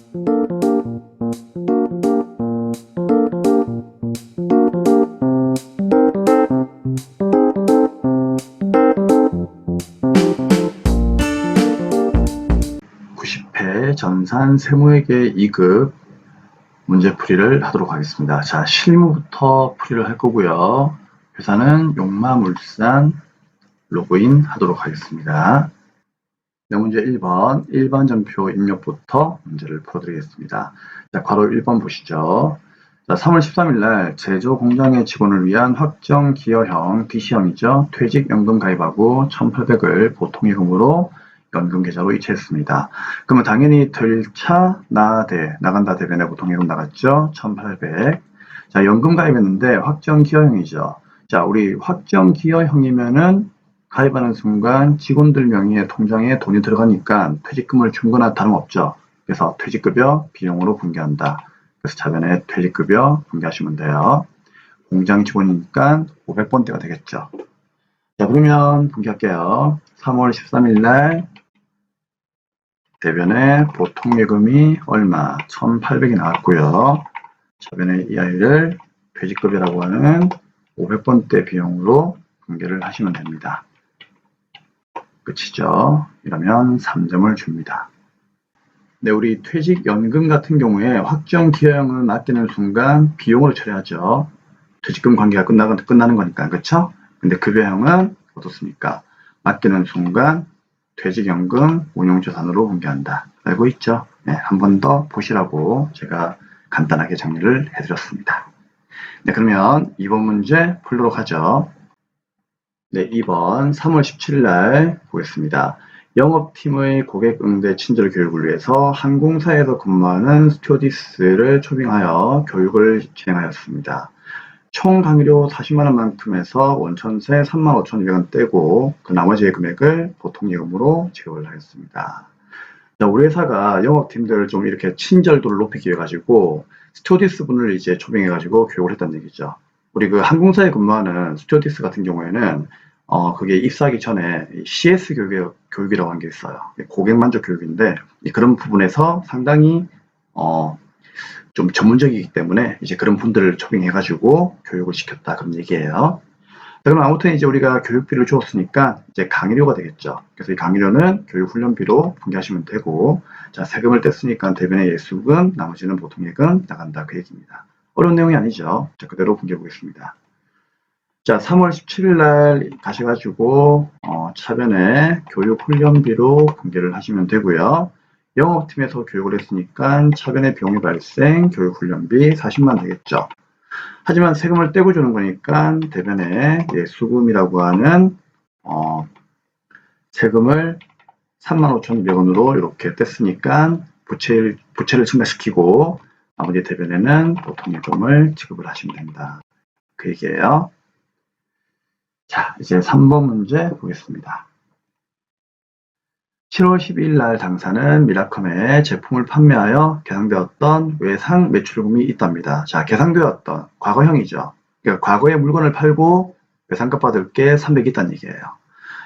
(90회) 전산 세무회계 2급 문제풀이를 하도록 하겠습니다. 자, 실무부터 풀이를 할 거고요. 회사는 용마물산 로그인 하도록 하겠습니다. 네, 문제 1번, 일반 전표 입력부터 문제를 풀어드리겠습니다. 자, 괄호 1번 보시죠. 자, 3월 13일 날 제조 공장의 직원을 위한 확정 기여형 DC형이죠. 퇴직연금 가입하고 1,800을 보통예금으로 연금 계좌로 이체했습니다. 그러면 당연히 들차 나간다 대변에 보통예금 나갔죠. 1,800. 자, 연금 가입했는데 확정 기여형이죠. 자, 우리 확정 기여형이면은 가입하는 순간 직원들 명의의 통장에 돈이 들어가니까 퇴직금을 준 거나 다름없죠. 그래서 퇴직급여 비용으로 분개한다. 그래서 자변에 퇴직급여 분개하시면 돼요. 공장 직원이니까 500번대가 되겠죠. 자, 그러면 분개할게요. 3월 13일 날 대변에 보통예금이 얼마? 1,800이 나왔고요. 자변에 이 아이를 퇴직급여라고 하는 500번대 비용으로 분개를 하시면 됩니다. 끝이죠. 이러면 3점을 줍니다. 네, 우리 퇴직연금 같은 경우에 확정 기여형을 맡기는 순간 비용으로 처리하죠. 퇴직금 관계가 끝나는 거니까, 그렇죠? 근데 급여형은 어떻습니까? 맡기는 순간 퇴직연금 운용자산으로 분개한다. 알고 있죠? 네, 한 번 더 보시라고 제가 간단하게 정리를 해드렸습니다. 네, 그러면 2번 문제 풀도록 하죠. 네, 2번 3월 17일 날 보겠습니다. 영업팀의 고객 응대 친절 교육을 위해서 항공사에서 근무하는 스튜어디스를 초빙하여 교육을 진행하였습니다. 총 강의료 40만원만큼에서 원천세 35,200원 떼고 그 나머지의 금액을 보통예금으로 지급을 하였습니다. 자, 우리 회사가 영업팀들을 좀 이렇게 친절도를 높이기 위해 가지고 스튜어디스 분을 이제 초빙해가지고 교육을 했다는 얘기죠. 우리 그 항공사에 근무하는 스튜어디스 같은 경우에는 그게 입사하기 전에 CS 교육이라고 하는 게 있어요. 고객 만족 교육인데 그런 부분에서 상당히 좀 전문적이기 때문에 이제 그런 분들을 초빙해가지고 교육을 시켰다 그런 얘기예요. 그럼 아무튼 이제 우리가 교육비를 주었으니까 이제 강의료가 되겠죠. 그래서 이 강의료는 교육훈련비로 분개하시면 되고, 자, 세금을 뗐으니까 대변의 예수금, 나머지는 보통예금 나간다 그 얘기입니다. 어려운 내용이 아니죠. 자, 그대로 분개해 보겠습니다. 자, 3월 17일 날 가셔가지고 차변에 교육훈련비로 분개를 하시면 되고요. 영업팀에서 교육을 했으니까 차변의 비용이 발생, 교육훈련비 40만 되겠죠. 하지만 세금을 떼고 주는 거니까 대변에 예수금이라고 하는 세금을 35,200원으로 이렇게 뗐으니까 부채를 증가시키고 나머지 대변에는 보통예금을 지급을 하시면 된다. 그 얘기예요. 자, 이제 3번 문제 보겠습니다. 7월 12일 날 당사는 미라컴에 제품을 판매하여 계상되었던 외상 매출금이 있답니다. 자, 계상되었던 과거형이죠. 그러니까 과거에 물건을 팔고 외상값 받을 게 300이 있다는 얘기예요.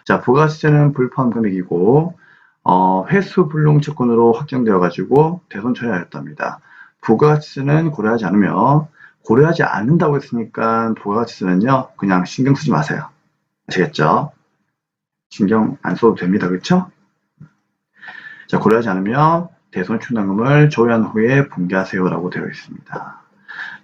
자, 부가가치세는 불포함 금액이고 회수 불능 채권으로 확정되어 가지고 대손 처리하였답니다. 부가가치세는 고려하지 않으며 고려하지 않는다고 했으니까 부가가치세는요 그냥 신경 쓰지 마세요. 아시겠죠? 신경 안 써도 됩니다. 그렇죠? 자, 고려하지 않으며 대손 충당금을 조회한 후에 분개하세요라고 되어 있습니다.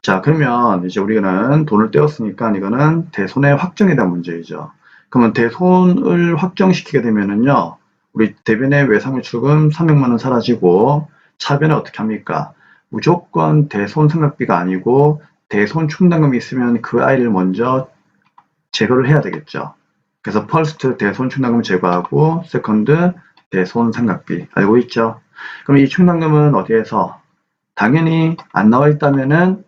자, 그러면 이제 우리는 돈을 떼었으니까 이거는 대손의 확정에 대한 문제이죠. 그러면 대손을 확정시키게 되면은요, 우리 대변의 외상매출금 300만 원 사라지고 차변에 어떻게 합니까? 무조건 대손 생각비가 아니고 대손 충당금이 있으면 그 아이를 먼저 제거를 해야 되겠죠. 그래서 퍼스트 대손 충당금 제거하고 세컨드 대손 생각비 알고 있죠? 그럼 이 충당금은 어디에서? 당연히 안 나와 있다면은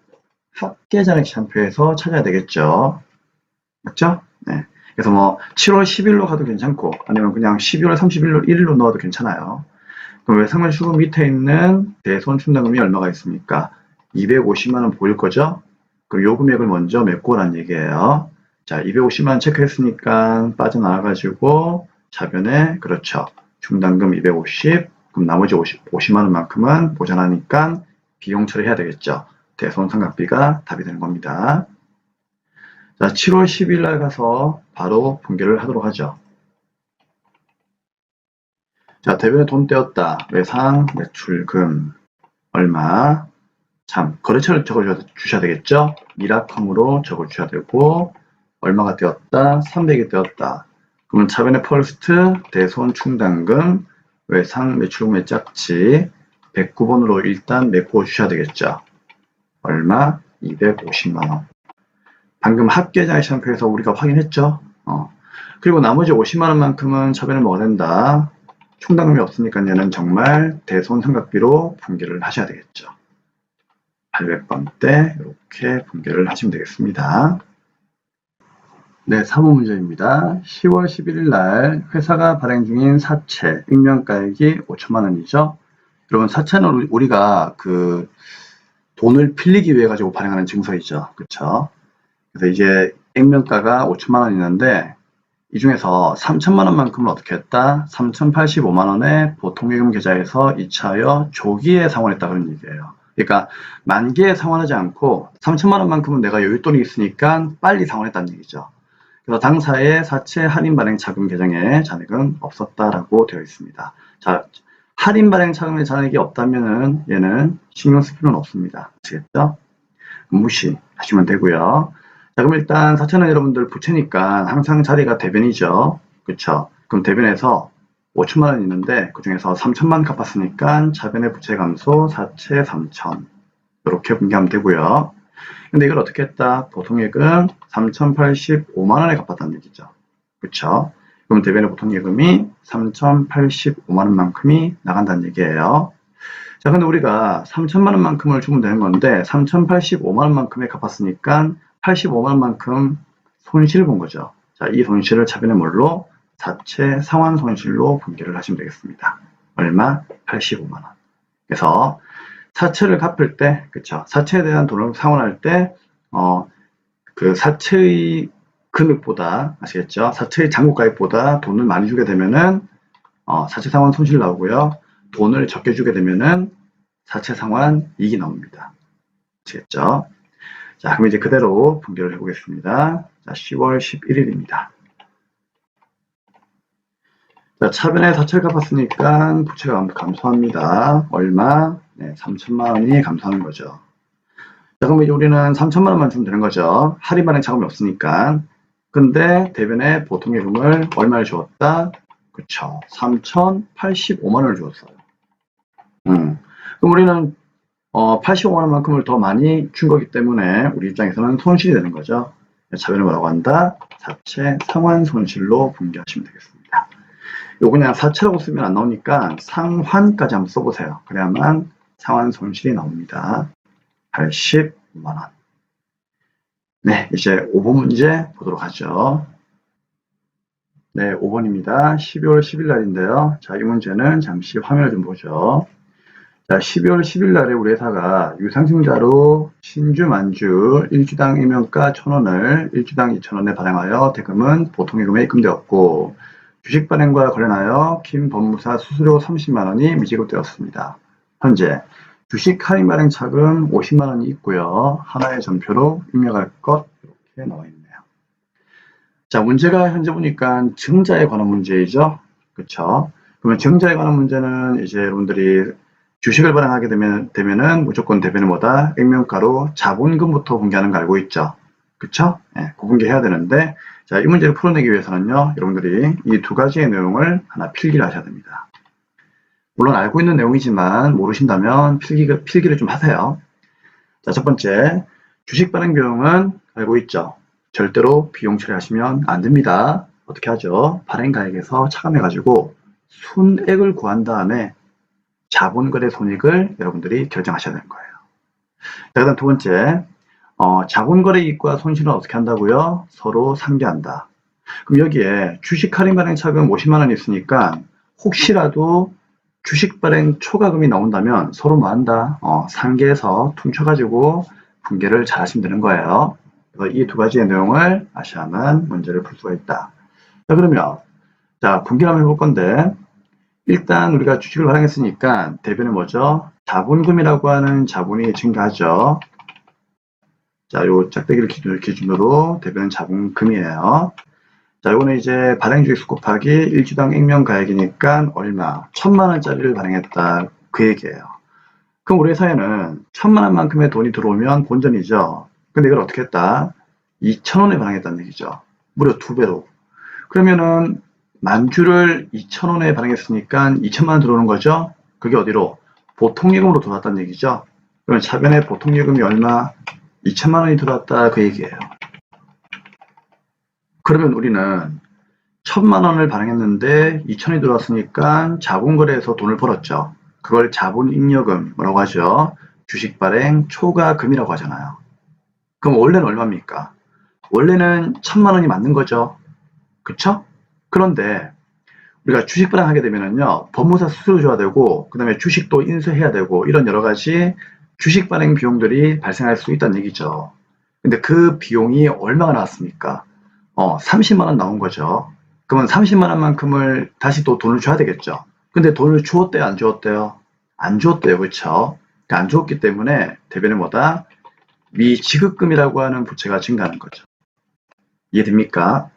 합계잔액시한표에서 찾아야 되겠죠. 맞죠? 네. 그래서 뭐 7월 10일로 가도 괜찮고 아니면 그냥 12월 31일 1일로 넣어도 괜찮아요. 그럼 외상매출금 밑에 있는 대손 충당금이 얼마가 있습니까? 250만 원 보일 거죠? 그럼 요 금액을 먼저 메꿔 오라는 얘기예요. 자, 250만 원 체크했으니까 빠져나와가지고 차변에 그렇죠. 충당금 250 그럼 나머지 50만 원만큼은 모자라니까 비용 처리해야 되겠죠. 대손상각비가 답이 되는 겁니다. 자, 7월 10일 날 가서 바로 분기를 하도록 하죠. 자, 대변에 돈 떼었다. 외상, 매출금, 얼마. 참, 거래처를 적어주셔야 되겠죠? 미라컴으로 적어주셔야 되고, 얼마가 떼었다? 300이 떼었다. 그러면 차변의 펄스트, 대손 충당금, 외상, 매출금의 짝지, 109번으로 일단 메꿔 주셔야 되겠죠? 얼마? 250만원. 방금 합계장의 시간표에서 우리가 확인했죠? 그리고 나머지 50만원만큼은 차변을 먹어야 된다. 충당금이 없으니까 얘는 정말 대손상각비로 분기를 하셔야 되겠죠. 800번 때 이렇게 분기를 하시면 되겠습니다. 네, 3호 문제입니다. 10월 11일 날 회사가 발행 중인 사채, 익명가액이 5천만 원이죠. 여러분, 사채는 우리가 그 돈을 빌리기 위해 가지고 발행하는 증서이죠. 그렇죠? 그래서 이제 액면가가 5천만 원 있는데 이 중에서 3천만 원만큼을 어떻게 했다? 3,085만 원에 보통예금 계좌에서 이차하여 조기에 상환했다 그런 얘기예요. 그러니까 만기에 상환하지 않고 3천만 원만큼은 내가 여윳돈이 있으니까 빨리 상환했다는 얘기죠. 그래서 당사의 사채 할인 발행 차금 계정에 잔액은 없었다라고 되어 있습니다. 자, 할인 발행 차금에 잔액이 없다면은 얘는 신경 쓸 필요는 없습니다. 아시겠죠? 무시하시면 되고요. 자, 그럼 일단 사채는 여러분들 부채니까 항상 자리가 대변이죠. 그쵸? 그럼 대변에서 5천만 원 있는데 그 중에서 3천만 갚았으니까 차변의 부채 감소 사채 3천 이렇게 분기하면 되고요. 근데 이걸 어떻게 했다? 보통예금 3,085만 원에 갚았다는 얘기죠. 그쵸? 그럼 대변의 보통예금이 3,085만 원만큼이 나간다는 얘기예요. 자, 근데 우리가 3천만 원만큼을 주면 되는 건데 3,085만 원만큼에 갚았으니까 85만 원만큼 손실을 본 거죠. 자, 이 손실을 차변의 뭘로? 사채 상환 손실로 분기를 하시면 되겠습니다. 얼마? 85만 원. 그래서 사채를 갚을 때, 그쵸? 사채에 대한 돈을 상환할 때, 그 사채의 금액보다, 아시겠죠? 사채의 잔고가액보다 돈을 많이 주게 되면은, 사채 상환 손실 나오고요. 돈을 적게 주게 되면은 사채 상환 이익이 나옵니다. 아시겠죠? 자, 그럼 이제 그대로 분기를 해보겠습니다. 자, 10월 11일입니다. 자, 차변에 사채를 갚았으니까 부채가 감소합니다. 얼마? 네, 3천만 원이 감소하는 거죠. 자, 그럼 이제 우리는 3천만 원만 주면 되는 거죠. 할인 발행 자금이 없으니까. 근데 대변에 보통예금을 얼마를 주었다? 그쵸. 3,085만 원을 주었어요. 그럼 우리는 85만 원만큼을 더 많이 준 거기 때문에 우리 입장에서는 손실이 되는 거죠. 차변을 뭐라고 한다? 사채 상환 손실로 분기하시면 되겠습니다. 요거 그냥 사채라고 쓰면 안 나오니까 상환까지 한번 써보세요. 그래야만 상환 손실이 나옵니다. 85만 원. 네, 이제 5번 문제 보도록 하죠. 네, 5번입니다. 12월 10일 날인데요. 자, 이 문제는 잠시 화면을 좀 보죠. 자, 12월 10일 날에 우리 회사가 유상증자로 신주 만주 1주당 일면가 1,000원을 1주당 2,000원에 발행하여 대금은 보통예금에 입금되었고 주식 발행과 관련하여 김 법무사 수수료 30만 원이 미지급되었습니다. 현재 주식 할인 발행 차금 50만 원이 있고요. 하나의 전표로 입력할 것 이렇게 나와 있네요. 자, 문제가 현재 보니까 증자에 관한 문제이죠. 그렇죠? 그러면 증자에 관한 문제는 이제 여러분들이 주식을 발행하게 되면은 무조건 대변은 뭐다? 액면가로 자본금부터 공개하는 거 알고 있죠? 그쵸? 네, 공개해야 되는데, 자, 이 문제를 풀어내기 위해서는요, 여러분들이 이 두 가지의 내용을 하나 필기를 하셔야 됩니다. 물론 알고 있는 내용이지만 모르신다면 필기를 좀 하세요. 자, 첫 번째, 주식 발행 비용은 알고 있죠? 절대로 비용 처리하시면 안 됩니다. 어떻게 하죠? 발행가액에서 차감해가지고 순액을 구한 다음에 자본거래 손익을 여러분들이 결정하셔야 되는 거예요. 자, 그다음 두 번째, 자본거래 이익과 손실은 어떻게 한다고요? 서로 상계한다. 그럼 여기에 주식 할인 발행 차금 50만 원이 있으니까 혹시라도 주식 발행 초과금이 나온다면 서로 뭐 한다? 상계해서 퉁쳐가지고 분계를 잘 하시면 되는 거예요. 그래서 이 두 가지의 내용을 아셔야만 문제를 풀 수가 있다. 자, 그러면 자, 분기를 한번 해볼 건데 일단 우리가 주식을 발행했으니까 대변에 뭐죠? 자본금이라고 하는 자본이 증가하죠. 자, 요 짝대기를 기준으로 대변은 자본금이에요. 자, 요거는 이제 발행 주익수 곱하기 1주당 액면가액이니까 얼마? 1000만원짜리를 발행했다. 그 얘기예요. 그럼 우리 회사에는 1000만원만큼의 돈이 들어오면 본전이죠. 근데 이걸 어떻게 했다? 2000원에 발행했다는 얘기죠. 무려 2배로. 그러면은 만주를 2000원에 발행했으니까 2000만원 들어오는 거죠. 그게 어디로? 보통예금으로 들어왔다는 얘기죠. 그러면 차변에 보통예금이 얼마? 2000만원이 들어왔다. 그 얘기예요. 그러면 우리는 1000만원을 발행했는데 2000이 들어왔으니까 자본거래에서 돈을 벌었죠. 그걸 자본잉여금 뭐라고 하죠? 주식발행 초과금이라고 하잖아요. 그럼 원래는 얼마입니까? 원래는 1000만원이 맞는 거죠. 그쵸? 그런데 우리가 주식 발행하게 되면은요, 법무사 수수료 줘야 되고, 그 다음에 주식도 인수해야 되고, 이런 여러 가지 주식 발행 비용들이 발생할 수 있다는 얘기죠. 근데 그 비용이 얼마가 나왔습니까? 30만원 나온 거죠. 그러면 30만원만큼을 다시 또 돈을 줘야 되겠죠. 근데 돈을 주었대요, 안 주었대요? 안 주었대요, 그쵸? 그러니까 안 주었기 때문에 대변에 뭐다? 미지급금이라고 하는 부채가 증가하는 거죠. 이해됩니까?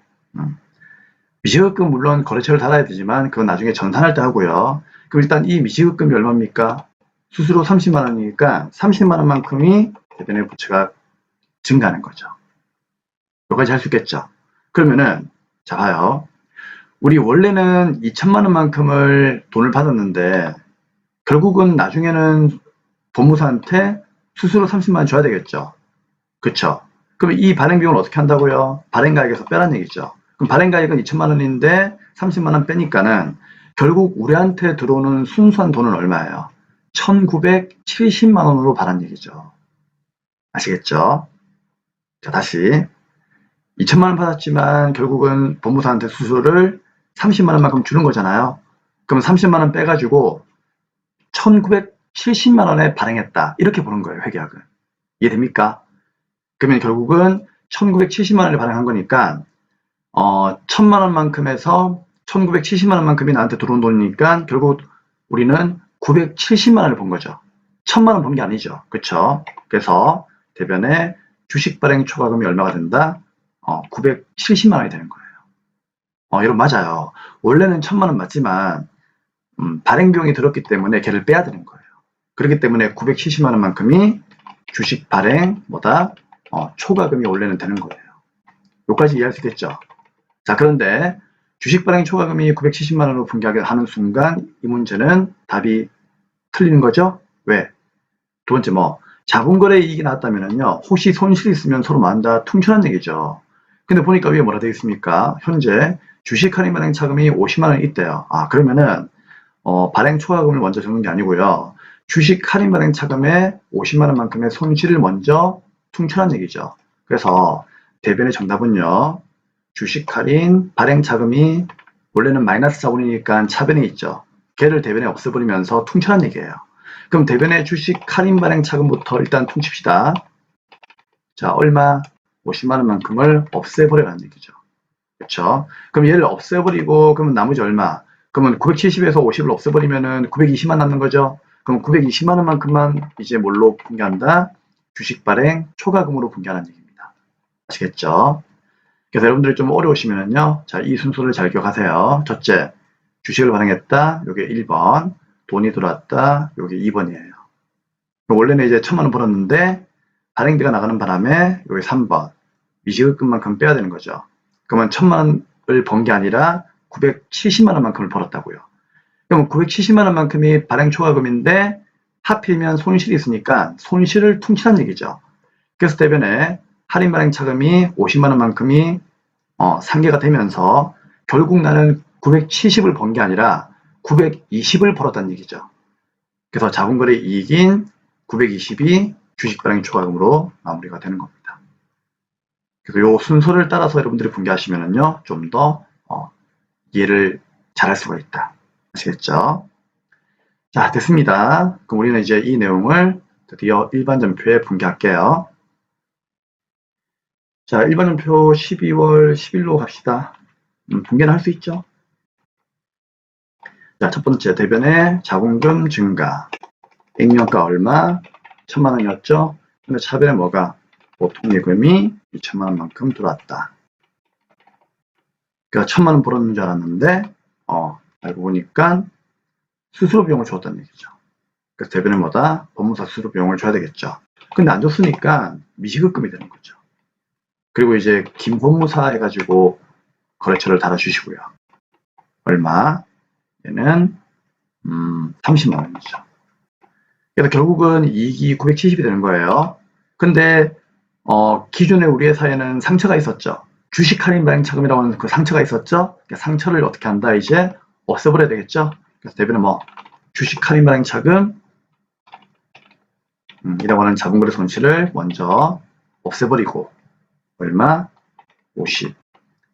미지급금 물론 거래처를 닫아야 되지만 그건 나중에 전산할 때 하고요. 그럼 일단 이 미지급금이 얼마입니까? 수수료 30만원이니까 30만원만큼이 대변의 부채가 증가하는 거죠. 여기까지 할 수 있겠죠? 그러면은 자 봐요. 우리 원래는 2천만원만큼을 돈을 받았는데 결국은 나중에는 법무사한테 수수료 30만원 줘야 되겠죠. 그쵸? 그럼 이 발행 비용을 어떻게 한다고요? 발행가액에서 빼란 얘기죠. 그럼 발행가액은 2천만원인데 30만원 빼니까는 결국 우리한테 들어오는 순수한 돈은 얼마예요? 1970만원으로 받은 얘기죠. 아시겠죠? 자, 다시 2천만원 받았지만 결국은 법무사한테 수수료를 30만원만큼 주는 거잖아요. 그럼 30만원 빼가지고 1970만원에 발행했다. 이렇게 보는 거예요, 회계학은. 이해됩니까? 그러면 결국은 1970만원을 발행한 거니까 1000만원만큼에서 1970만원만큼이 나한테 들어온 돈이니까 결국 우리는 970만원을 번 거죠. 1000만원 번 게 아니죠. 그쵸? 그래서 대변에 주식 발행 초과금이 얼마가 된다? 970만원이 되는 거예요. 여러분 맞아요. 원래는 1000만원 맞지만 발행 비용이 들었기 때문에 걔를 빼야 되는 거예요. 그렇기 때문에 970만원만큼이 주식 발행 뭐다? 초과금이 원래는 되는 거예요. 여기까지 이해할 수 있겠죠? 자, 그런데 주식 발행 초과금이 970만원으로 분기하는 순간 이 문제는 답이 틀리는 거죠? 왜? 두 번째 자본거래 이익이 나왔다면요. 혹시 손실이 있으면 서로 만다 퉁쳐난 얘기죠. 근데 보니까 위에 뭐라 되어 있습니까? 현재 주식 할인 발행 차금이 50만원 있대요. 그러면은 발행 초과금을 먼저 적는 게 아니고요. 주식 할인 발행 차금에 50만원만큼의 손실을 먼저 퉁쳐난 얘기죠. 그래서 대변의 정답은요. 주식 할인 발행 차금이 원래는 마이너스 자본이니까 차변에 있죠. 걔를 대변에 없애버리면서 퉁쳐난 얘기예요. 그럼 대변의 주식 할인 발행 차금부터 일단 퉁칩시다. 자, 얼마? 50만원만큼을 없애버려라는 얘기죠. 그렇죠? 그럼 얘를 없애버리고 그러면 나머지 얼마? 그러면 970에서 50을 없애버리면은 920만 남는 거죠. 그럼 920만원만큼만 이제 뭘로 분기한다? 주식 발행 초과금으로 분기하는 얘기입니다. 아시겠죠? 그래서 여러분들이 좀 어려우시면은요. 자, 이 순서를 잘 기억하세요. 첫째, 주식을 발행했다. 요게 1번. 돈이 들어왔다. 요게 2번이에요. 원래는 이제 1000만원 벌었는데 발행비가 나가는 바람에 요게 3번. 미지급금만큼 빼야 되는 거죠. 그러면 1000만원을 번 게 아니라 970만원만큼을 벌었다고요. 그럼 970만원만큼이 발행 초과금인데 하필이면 손실이 있으니까 손실을 퉁치란 얘기죠. 그래서 대변에 할인 발행 차금이 50만원만큼이 상계가 되면서 결국 나는 970을 번 게 아니라 920을 벌었다는 얘기죠. 그래서 자본거래 이익인 920이 주식 발행 초과금으로 마무리가 되는 겁니다. 그래서 이 순서를 따라서 여러분들이 분개하시면은요, 좀 더 이해를 잘할 수가 있다. 아시겠죠? 자, 됐습니다. 그럼 우리는 이제 이 내용을 드디어 일반전표에 분개할게요. 자, 일반전표 12월 10일로 갑시다. 분개는 할 수 있죠? 자, 첫 번째 대변에 자본금 증가. 액면가 얼마? 1000만 원이었죠? 근데 차변에 뭐가? 보통 예금이 2천만 원만큼 들어왔다. 그러니까 1000만 원 벌었는 줄 알았는데 알고 보니까 수수료 비용을 줬다는 얘기죠. 그래서 대변에 뭐다? 법무사 수수료 비용을 줘야 되겠죠. 근데 안 줬으니까 미시급금이 되는 거죠. 그리고 이제 김법무사 해가지고 거래처를 달아주시고요. 얼마? 얘는 30만 원이죠. 그래서 결국은 이익이 970이 되는 거예요. 근데 기존에 우리 회사에는 상처가 있었죠. 주식 할인 발행 차금이라고 하는 그 상처가 있었죠. 그러니까 상처를 어떻게 한다? 이제 없애버려야 되겠죠. 그래서 대변에 뭐 주식 할인 발행 차금 이라고 하는 자본거래 손실을 먼저 없애버리고 얼마? 50.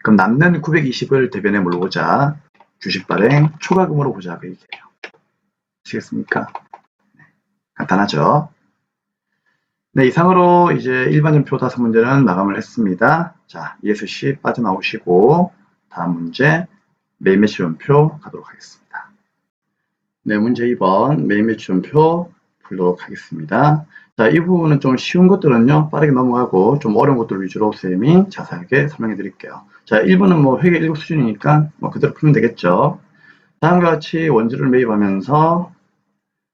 그럼 남는 920을 대변에 뭘로 보자? 주식 발행 초과금으로 보자 그 얘기예요. 아시겠습니까? 간단하죠? 네, 이상으로 이제 일반전표 5문제는 마감을 했습니다. 자, ESC 빠져나오시고 다음 문제 메인 매출원표 가도록 하겠습니다. 네, 문제 2번 메인 매출원표 풀도록 하겠습니다. 자, 이 부분은 좀 쉬운 것들은요 빠르게 넘어가고 좀 어려운 것들 위주로 쌤이 자세하게 설명해 드릴게요. 자, 1번은 뭐 회계 1급 수준이니까 뭐 그대로 풀면 되겠죠. 다음과 같이 원재료를 매입하면서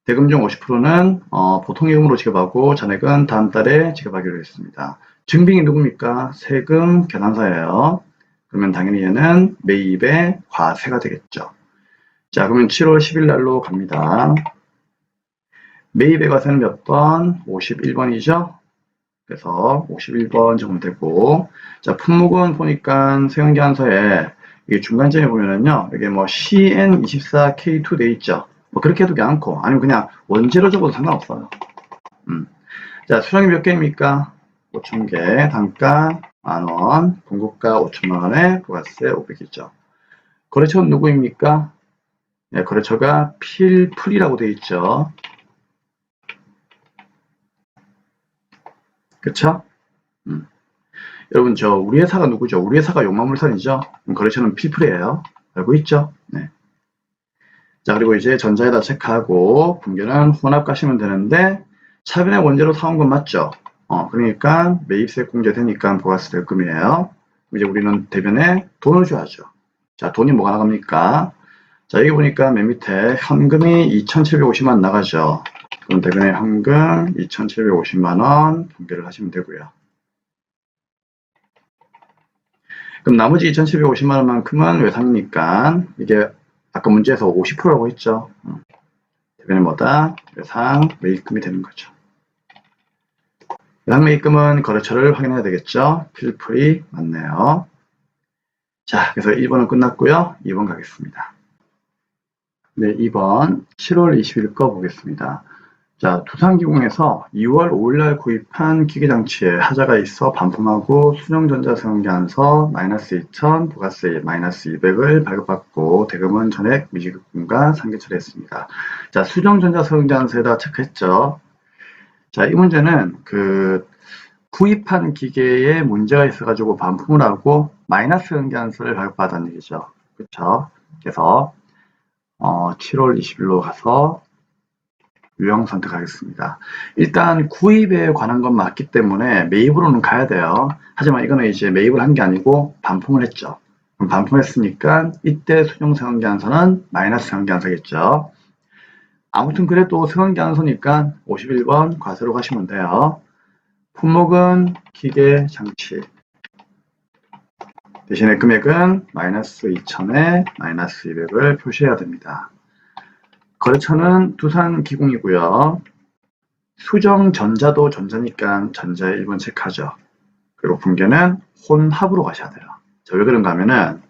대금 중 50%는 보통 예금으로 지급하고 잔액은 다음 달에 지급하기로 했습니다. 증빙이 누굽니까? 세금 계산서예요. 그러면 당연히 얘는 매입의 과세가 되겠죠. 자, 그러면 7월 10일 날로 갑니다. 매입의 과세는 몇 번? 51번이죠. 그래서 51번 적으면 되고, 자, 품목은 보니까 세금계산서에 이게 중간점에 보면은요, 이게 뭐 CN24K2 돼 있죠. 뭐 그렇게 해도 않고, 아니면 그냥 원재료 적어도 상관없어요. 자, 수량이 몇 개입니까? 5,000개, 단가 10,000원, 공급가 5천만 원에 부가세 500이죠. 거래처는 누구입니까? 네, 거래처가 필풀이라고 돼 있죠. 그쵸? 여러분, 우리 회사가 누구죠? 우리 회사가 용마물산이죠? 거래처는 필풀이에요. 알고 있죠? 네. 자, 그리고 이제 전자에다 체크하고 분계는 혼합 가시면 되는데 차변에 원재료 사온 건 맞죠? 그러니까 매입세 공제되니까 부가세 대금이에요. 이제 우리는 대변에 돈을 줘야죠. 자, 돈이 뭐가 나갑니까? 자, 여기 보니까 맨 밑에 현금이 2,750만 나가죠. 그럼 대변에 현금 2,750만 원 분계를 하시면 되고요. 그럼 나머지 2,750만 원만큼은 외상이니까 이게 아까 문제에서 50%라고 했죠. 대변에 뭐다? 외상 매입금이 되는 거죠. 외상 매입금은 거래처를 확인해야 되겠죠. 필풀이 맞네요. 자, 그래서 1번은 끝났고요. 2번 가겠습니다. 네, 2번 7월 20일 거 보겠습니다. 자, 두산기공에서 2월 5일날 구입한 기계장치에 하자가 있어 반품하고 수정전자세금계산서 마이너스 2,000, 부가세 마이너스 200을 발급받고 대금은 전액 미지급금과 상계 처리했습니다. 자, 수정전자세금계산서에다 체크했죠. 자, 이 문제는 구입한 기계에 문제가 있어가지고 반품을 하고 마이너스 세금계산서를 발급받았다는 얘기죠. 그렇죠? 그래서 7월 20일로 가서 유형 선택하겠습니다. 일단 구입에 관한 건 맞기 때문에 매입으로는 가야 돼요. 하지만 이거는 이제 매입을 한 게 아니고 반품을 했죠. 그럼 반품했으니까 이때 수정세금계산서는 마이너스 세금계산서겠죠. 아무튼 그래도 세금계산서니까 51번 과세로 가시면 돼요. 품목은 기계 장치. 대신에 금액은 마이너스 2,000에 마이너스 200을 표시해야 됩니다. 거래처는 두산기공이고요. 수정전자도 전자니까 전자에 1번 체크하죠. 그리고 분계는 혼합으로 가셔야 돼요. 자, 왜 그런가 하면은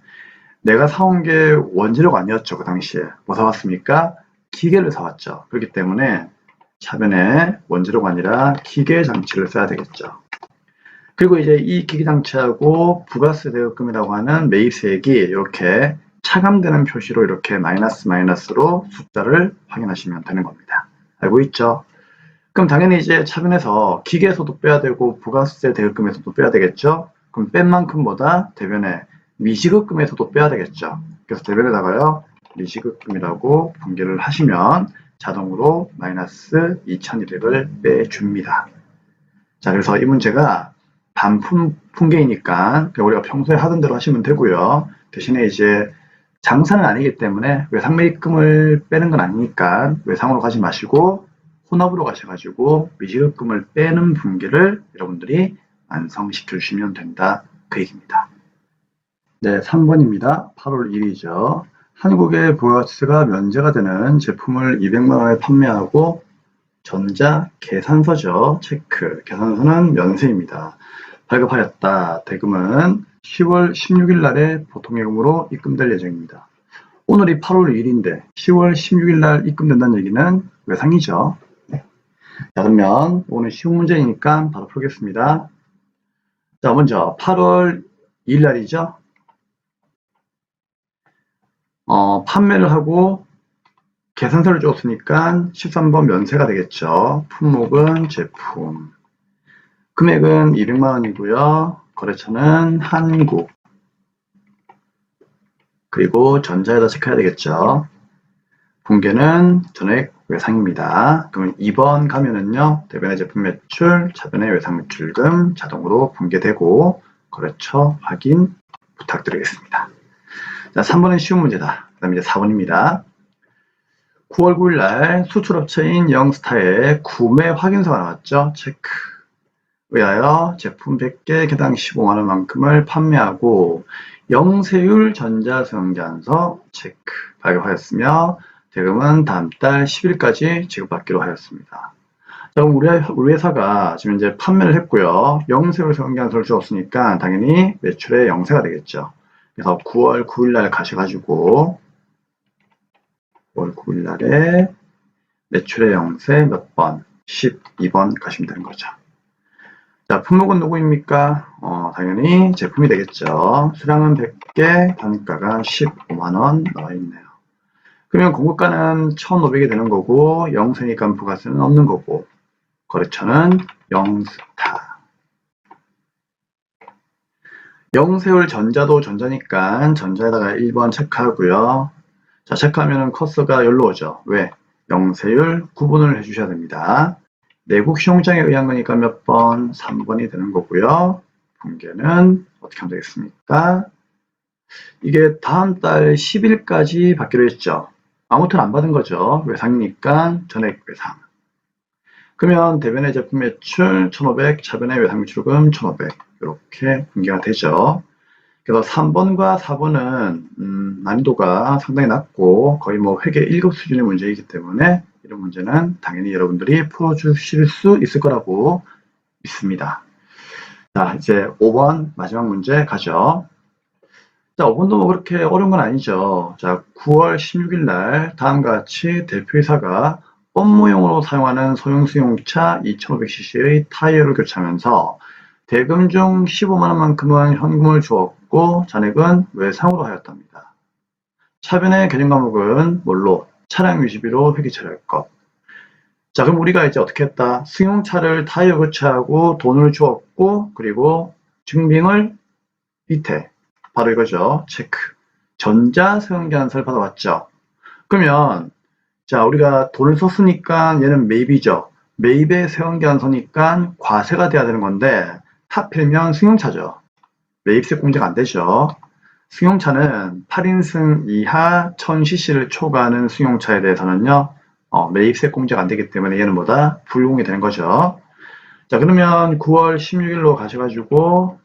내가 사온 게 원재료가 아니었죠. 그 당시에. 뭐 사왔습니까? 기계를 사왔죠. 그렇기 때문에 차변에 원재료가 아니라 기계 장치를 써야 되겠죠. 그리고 이제 이 기계 장치하고 부가세 대금이라고 하는 매입세액이 이렇게 차감되는 표시로 이렇게 마이너스로 숫자를 확인하시면 되는 겁니다. 알고 있죠? 그럼 당연히 이제 차변에서 기계에서도 빼야 되고 부가세 대금에서도 빼야 되겠죠? 그럼 뺀 만큼 보다 대변에 미지급금에서도 빼야 되겠죠? 그래서 대변에다가요 미지급금이라고 분기를 하시면 자동으로 마이너스 2200을 빼줍니다. 자, 그래서 이 문제가 반품계이니까 우리가 평소에 하던 대로 하시면 되고요. 대신에 이제 장사는 아니기 때문에 외상매입금을 빼는 건 아니니까 외상으로 가지 마시고 혼합으로 가셔가지고 미지급금을 빼는 분기를 여러분들이 완성시켜 주시면 된다. 그 얘기입니다. 네, 3번입니다. 8월 1일이죠. 한국의 부가가치세가 면제가 되는 제품을 200만 원에 판매하고 전자 계산서죠. 체크. 계산서는 면세입니다. 발급하였다. 대금은 10월 16일 날에 보통예금으로 입금될 예정입니다. 오늘이 8월 1일인데 10월 16일 날 입금된다는 얘기는 외상이죠. 네. 자, 그러면 오늘 쉬운 문제이니까 바로 풀겠습니다. 자, 먼저 8월 2일 날이죠. 판매를 하고 계산서를 줬으니까 13번 면세가 되겠죠. 품목은 제품. 금액은 200만 원이고요. 거래처는 한국. 그리고 전자에다 체크해야 되겠죠. 분계는 전액 외상입니다. 그러면 2번 가면은요. 대변의 제품 매출, 차변의 외상 매출금 자동으로 분계되고 거래처 확인 부탁드리겠습니다. 자, 3번은 쉬운 문제다. 그 다음에 이제 4번입니다. 9월 9일 날 수출업체인 영스타에 구매 확인서가 나왔죠. 체크. 의하여 제품 100개 개당 15만 원만큼을 판매하고 영세율 전자수용제안서 체크 발급하였으며 대금은 다음 달 10일까지 지급받기로 하였습니다. 자, 그럼 우리 회사가 지금 이제 판매를 했고요. 영세율 수용제안서를 주었으니까 당연히 매출의 영세가 되겠죠. 그래서 9월 9일 날 가셔가지고 9월 9일 날에 매출의 영세 몇 번? 12번 가시면 되는 거죠. 자, 품목은 누구입니까? 당연히 제품이 되겠죠. 수량은 100개, 단가가 15만원 나와 있네요. 그러면 공급가는 1,500이 되는 거고, 영세니까 부가세는 없는 거고, 거래처는 영스타. 영세율 전자도 전자니까 전자에다가 1번 체크하고요. 자, 체크하면 커서가 여기로 오죠. 왜? 영세율 구분을 해주셔야 됩니다. 내국 시용장에 의한 거니까 몇 번? 3번이 되는 거고요. 분계는 어떻게 하면 되겠습니까? 이게 다음 달 10일까지 받기로 했죠. 아무튼 안 받은 거죠. 외상이니까 전액 외상. 그러면 대변의 제품 매출 1,500, 차변의 외상 매출금 1,500 이렇게 분계가 되죠. 그래서 3번과 4번은 난이도가 상당히 낮고 거의 뭐 회계 1급 수준의 문제이기 때문에 이런 문제는 당연히 여러분들이 풀어주실 수 있을 거라고 믿습니다. 자, 이제 5번 마지막 문제 가죠. 자, 5번도 뭐 그렇게 어려운 건 아니죠. 자, 9월 16일 날 다음과 같이 대표이사가 업무용으로 사용하는 소형 승용차 2500cc의 타이어를 교체하면서 대금 중 15만 원만큼은 현금을 주었고 잔액은 외상으로 하였답니다. 차변의 개념 과목은 뭘로? 차량 유지비로 회계 처리할 것. 자, 그럼 우리가 이제 어떻게 했다? 승용차를 타이어 교체하고 돈을 주었고, 그리고 증빙을 밑에 바로 이거죠. 체크. 전자수용제안서를 받아왔죠. 그러면 자, 우리가 돈을 썼으니까 얘는 매입이죠. 매입의 세원계안서니까 과세가 돼야 되는 건데 하필이면 승용차죠. 매입세 공제가 안 되죠. 승용차는 8인승 이하 1000cc를 초과하는 승용차에 대해서는요. 매입세 공제가 안 되기 때문에 얘는 뭐다? 불용이 되는 거죠. 자, 그러면 9월 16일로 가셔가지고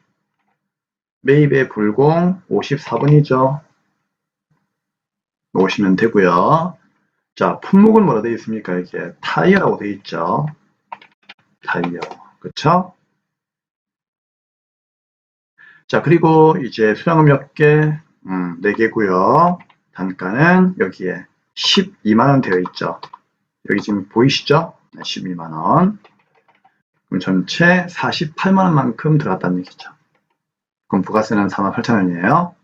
매입의 불공 54번이죠. 오시면 되고요. 자, 품목은 뭐라 되어 있습니까? 이게 타이어라고 되어 있죠. 타이어. 그쵸? 자, 그리고 이제 수량은 몇 개? 4개고요. 단가는 여기에 12만원 되어 있죠. 여기 지금 보이시죠? 12만원. 그럼 전체 48만원만큼 들어갔다는 얘기죠. 그럼 부가세는 48,000원이에요.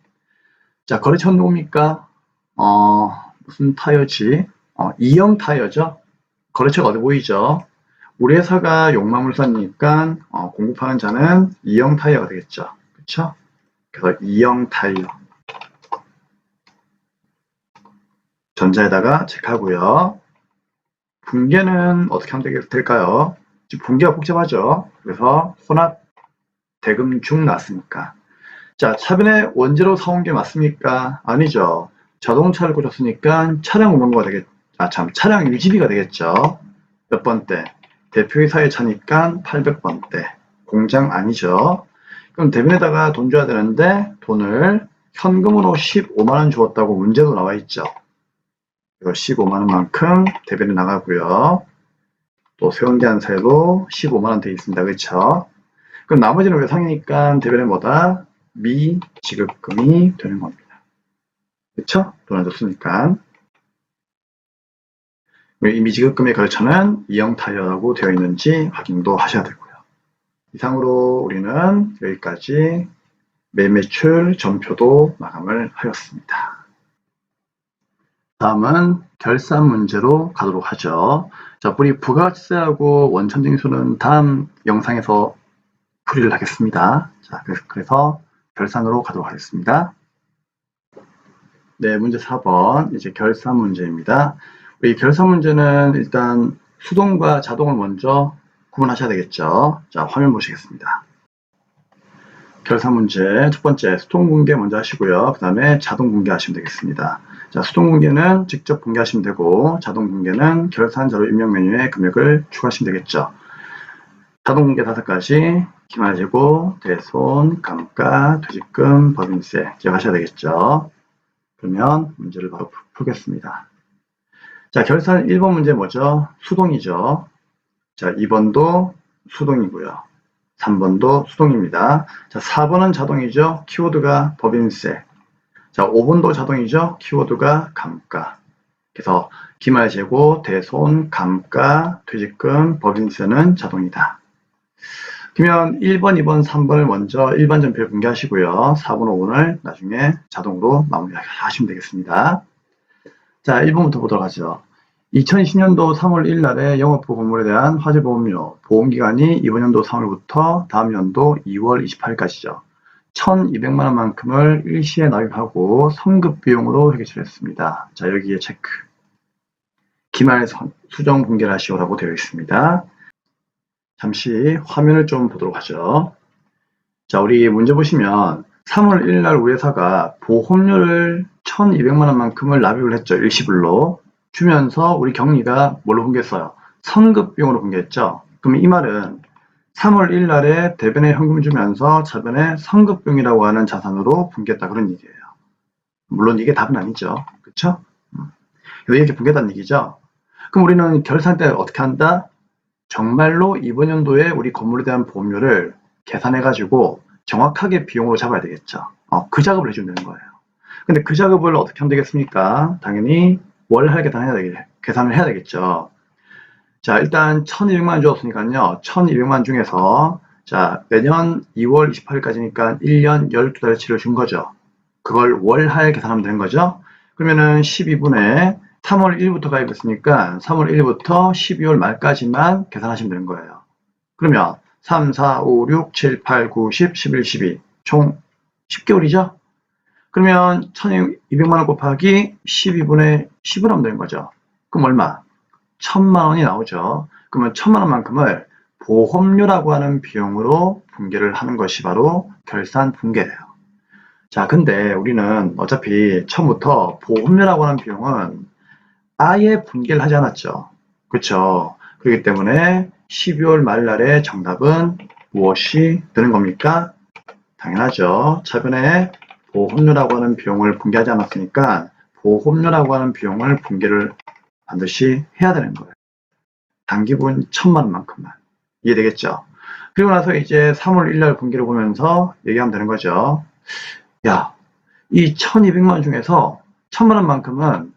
자, 거래처는 누굽니까? 무슨 타이어지? 2형 타이어죠. 거래처가 어디 보이죠? 우리 회사가 용마물산이니까 공급하는 자는 2형 타이어가 되겠죠. 그쵸? 그래서 2형 타이어. 전자에다가 체크하고요. 붕괴는 어떻게 하면 될까요? 지금 붕괴가 복잡하죠. 그래서 혼합 대금 중 나왔으니까. 자, 차변에 원재료 사온 게 맞습니까? 아니죠. 자동차를 고쳤으니까 차량 운반거가 차량 유지비가 되겠죠. 몇 번대? 대표이사의 차니까 800번대. 공장 아니죠. 그럼 대변에다가 돈 줘야 되는데 돈을 현금으로 15만원 주었다고 문제도 나와 있죠. 이거 15만원만큼 대변에 나가고요. 또 세운대한사에도 15만원 되어 있습니다. 그렇죠? 그럼 나머지는 외상이니까 대변에 뭐다? 미지급금이 되는 겁니다. 그렇죠? 돈을 줬으니까. 이 미지급금의 결처는 이형타이어라고 되어 있는지 확인도 하셔야 되고요. 이상으로 우리는 여기까지 매매출 전표도 마감을 하였습니다. 다음은 결산 문제로 가도록 하죠. 자, 우리 부가가치세하고 원천징수는 다음 영상에서 풀이를 하겠습니다. 자, 그래서 결산으로 가도록 하겠습니다. 네, 문제 4번 이제 결산 문제입니다. 우리 결산 문제는 일단 수동과 자동을 먼저 구분하셔야 되겠죠. 자, 화면 보시겠습니다. 결산 문제 첫 번째 수동 붕괴 먼저 하시고요. 그 다음에 자동 붕괴 하시면 되겠습니다. 자, 수동 붕괴는 직접 붕괴하시면 되고 자동 붕괴는 결산 자료 입력 메뉴에 금액을 추가하시면 되겠죠. 자동 붕괴 5가지 기말재고, 대손, 감가, 퇴직금, 법인세 기억하셔야 되겠죠. 그러면 문제를 바로 풀겠습니다. 자, 결산 1번 문제 뭐죠? 수동이죠. 자, 2번도 수동이고요. 3번도 수동입니다. 자, 4번은 자동이죠. 키워드가 법인세. 자, 5번도 자동이죠. 키워드가 감가. 그래서 기말재고, 대손, 감가, 퇴직금, 법인세는 자동이다. 그러면 1번, 2번, 3번을 먼저 일반 전표에 붕괴하시고요. 4번, 5번을 나중에 자동으로 마무리하시면 되겠습니다. 자, 1번부터 보도록 하죠. 2020년도 3월 1일 날에 영업부 건물에 대한 화재보험료, 보험기간이 이번 연도 3월부터 다음 연도 2월 28일까지죠. 1,200만원만큼을 일시에 납입하고 성급비용으로 회계처리했습니다. 자, 여기에 체크. 기말 수정 붕괴를 하시오라고 되어 있습니다. 잠시 화면을 좀 보도록 하죠. 자, 우리 문제 보시면 3월 1일 날 우리 회사가 보험료를 1,200만원만큼을 납입을 했죠. 일시불로. 주면서 우리 경리가 뭘로 붕괴했어요? 성급비용으로 붕괴했죠. 그럼 이 말은 3월 1일 날에 대변에 현금 주면서 차변에 성급비용이라고 하는 자산으로 붕괴했다 그런 얘기예요. 물론 이게 답은 아니죠. 그렇죠? 이렇게 붕괴했다는 얘기죠. 그럼 우리는 결산 때 어떻게 한다? 정말로 이번 연도에 우리 건물에 대한 보험료를 계산해가지고 정확하게 비용으로 잡아야 되겠죠. 그 작업을 해주면 되는 거예요. 근데 그 작업을 어떻게 하면 되겠습니까? 당연히 월할 계산을 해야 되겠죠. 자, 일단 1,200만 주었으니까요. 1,200만 중에서 자, 내년 2월 28일까지니까 1년 12달치를 준 거죠. 그걸 월할 계산하면 되는 거죠. 그러면은 12분에 3월 1일부터 가입했으니까 3월 1일부터 12월 말까지만 계산하시면 되는 거예요. 그러면 3, 4, 5, 6, 7, 8, 9, 10, 11, 12 총 10개월이죠? 그러면 1,200만원 곱하기 12분의 10을 하면 되는 거죠. 그럼 얼마? 1,000만원이 나오죠. 그러면 1,000만원만큼을 보험료라고 하는 비용으로 붕괴를 하는 것이 바로 결산 붕괴예요. 자, 근데 우리는 어차피 처음부터 보험료라고 하는 비용은 아예 붕괴를 하지 않았죠. 그렇죠? 그렇기 때문에 12월 말날에 정답은 무엇이 되는 겁니까? 당연하죠. 차변에 보험료라고 하는 비용을 붕괴하지 않았으니까 보험료라고 하는 비용을 붕괴를 반드시 해야 되는 거예요. 단기분 1,000만원만큼만. 이해되겠죠? 그리고 나서 이제 3월 1일 붕괴를 보면서 얘기하면 되는 거죠. 야, 이 1,200만원 중에서 1,000만원만큼은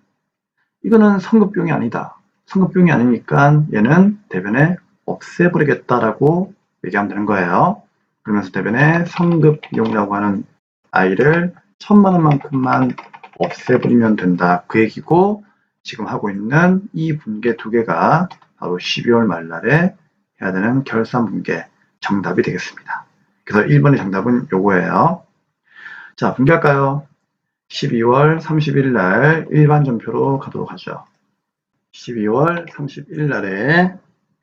이거는 성급비용이 아니다. 성급비용이 아니니까 얘는 대변에 없애버리겠다라고 얘기하면 되는 거예요. 그러면서 대변에 성급비용이라고 하는 아이를 1,000만원만큼만 없애버리면 된다. 그 얘기고 지금 하고 있는 이 붕괴 두 개가 바로 12월 말날에 해야 되는 결산 붕괴 정답이 되겠습니다. 그래서 1번의 정답은 요거예요. 자, 붕괴할까요? 12월 30일 날 일반 전표로 가도록 하죠. 12월 30일 날에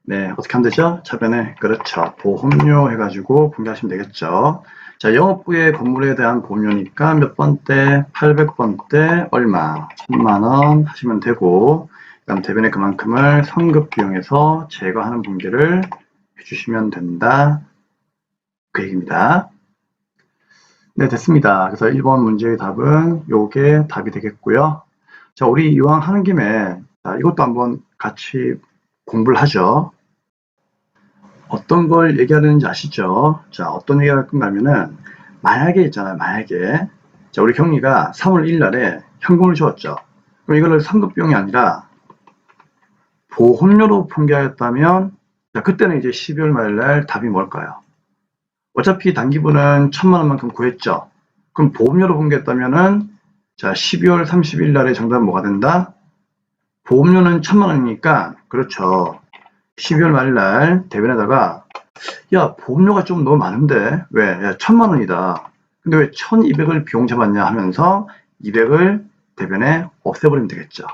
네, 어떻게 하면 되죠? 차변에 그렇죠. 보험료 해가지고 분개하시면 되겠죠. 자, 영업부의 건물에 대한 보험료니까 몇 번대? 800번대 얼마? 1000만원 하시면 되고, 그다음 대변에 그만큼을 성급 비용에서 제거하는 분개를 해주시면 된다. 그 얘기입니다. 네, 됐습니다. 그래서 1번 문제의 답은 요게 답이 되겠고요. 자, 우리 이왕 하는 김에 자, 이것도 한번 같이 공부를 하죠. 어떤 걸 얘기하는지 아시죠? 자, 어떤 얘기를 할 건가 하면은, 만약에 있잖아요, 만약에. 자, 우리 경리가 3월 1일 날에 현금을 주었죠. 그럼 이거를 상급비용이 아니라 보험료로 분개하였다면, 자, 그때는 이제 12월 말 날 답이 뭘까요? 어차피 단기분은 1000만원만큼 구했죠. 그럼 보험료로 분개했다면은, 자, 12월 30일 날의 정답은 뭐가 된다? 보험료는 1000만원이니까, 그렇죠. 12월 말날 대변에다가 야 보험료가 좀 너무 많은데 왜? 야 1000만원이다. 근데 왜 1200을 비용 잡았냐 하면서 200을 대변에 없애버리면 되겠죠.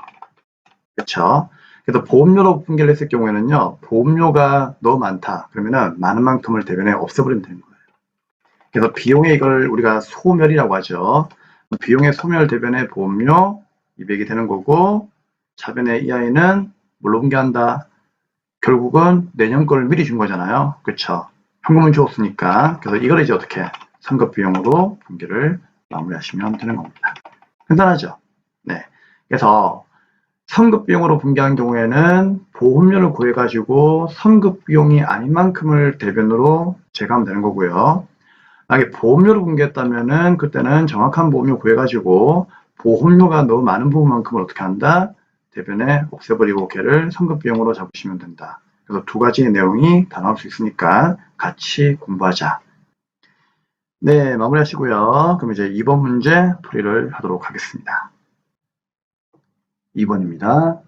그렇죠? 그래서 보험료로 분개를 했을 경우에는요. 보험료가 너무 많다. 그러면은 많은 만큼을 대변에 없애버리면 되는 거예요. 그래서 비용의 이걸 우리가 소멸이라고 하죠. 비용의 소멸 대변에 보험료 200이 되는 거고 차변의 이 아이는 뭘로 분개한다? 결국은 내년 거를 미리 준 거잖아요. 그쵸? 현금은 주었으니까. 그래서 이걸 이제 어떻게 선급 비용으로 분기를 마무리하시면 되는 겁니다. 간단하죠? 네. 그래서 선급 비용으로 분기한 경우에는 보험료를 구해가지고 선급 비용이 아닌 만큼을 대변으로 제거하면 되는 거고요. 만약에 보험료로 분기했다면은 그때는 정확한 보험료 구해가지고 보험료가 너무 많은 부분만큼을 어떻게 한다? 대변에 없애버리고 걔를 선급 비용으로 잡으시면 된다. 그래서 두 가지의 내용이 다 나올 수 있으니까 같이 공부하자. 네, 마무리하시고요. 그럼 이제 2번 문제 풀이를 하도록 하겠습니다. 2번입니다.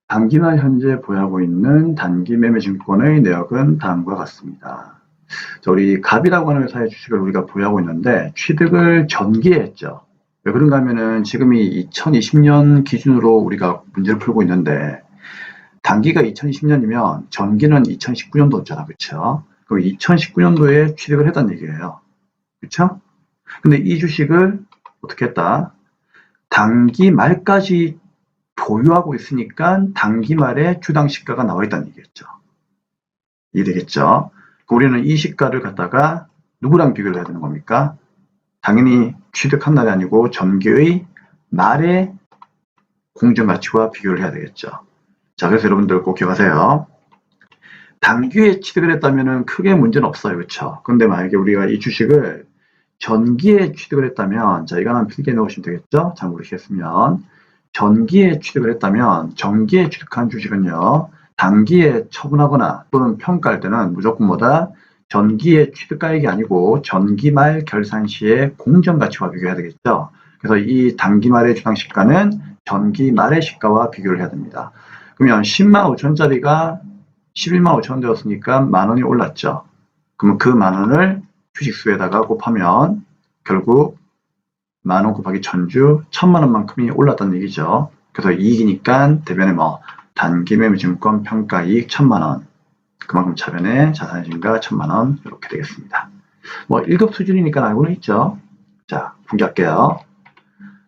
단기나 현재 보유하고 있는 단기 매매 증권의 내역은 다음과 같습니다. 자, 우리 갑이라고 하는 회사의 주식을 우리가 보유하고 있는데 취득을 전기에 했죠. 왜 그런가 하면은 지금이 2020년 기준으로 우리가 문제를 풀고 있는데 단기가 2020년이면 전기는 2019년도였잖아. 그쵸? 그럼 2019년도에 취득을 했다는 얘기예요. 그쵸? 근데 이 주식을 어떻게 했다? 단기 말까지 보유하고 있으니까 단기 말에 주당 시가가 나와 있다는 얘기겠죠. 이해되겠죠? 우리는 이 시가를 갖다가 누구랑 비교를 해야 되는 겁니까? 당연히 취득한 날이 아니고 전기의 말의 공정가치와 비교를 해야 되겠죠. 자, 그래서 여러분들 꼭 기억하세요. 단기에 취득을 했다면 크게 문제는 없어요. 그렇죠? 근데 만약에 우리가 이 주식을 전기에 취득을 했다면, 자, 이거 하나 필기해 놓으시면 되겠죠? 잘 모르시겠으면. 전기에 취득을 했다면, 전기에 취득한 주식은요, 단기에 처분하거나 또는 평가할 때는 무조건 뭐다? 전기의 취득가액이 아니고 전기 말 결산 시의 공정가치와 비교해야 되겠죠? 그래서 이 단기 말의 주당시가는 전기 말의 시가와 비교를 해야 됩니다. 그러면 10만 5천짜리가 11만 5천 원 되었으니까 만 원이 올랐죠. 그러면 그 만 원을 주식수에다가 곱하면 결국 만 원 곱하기 1000주 1000만 원만큼이 올랐다는 얘기죠. 그래서 이익이니까 대변에 뭐 단기 매매증권 평가이익 1000만 원, 그만큼 차변에 자산의 증가 1000만 원 이렇게 되겠습니다. 뭐 1급 수준이니까 알고는 있죠. 자, 분개할게요.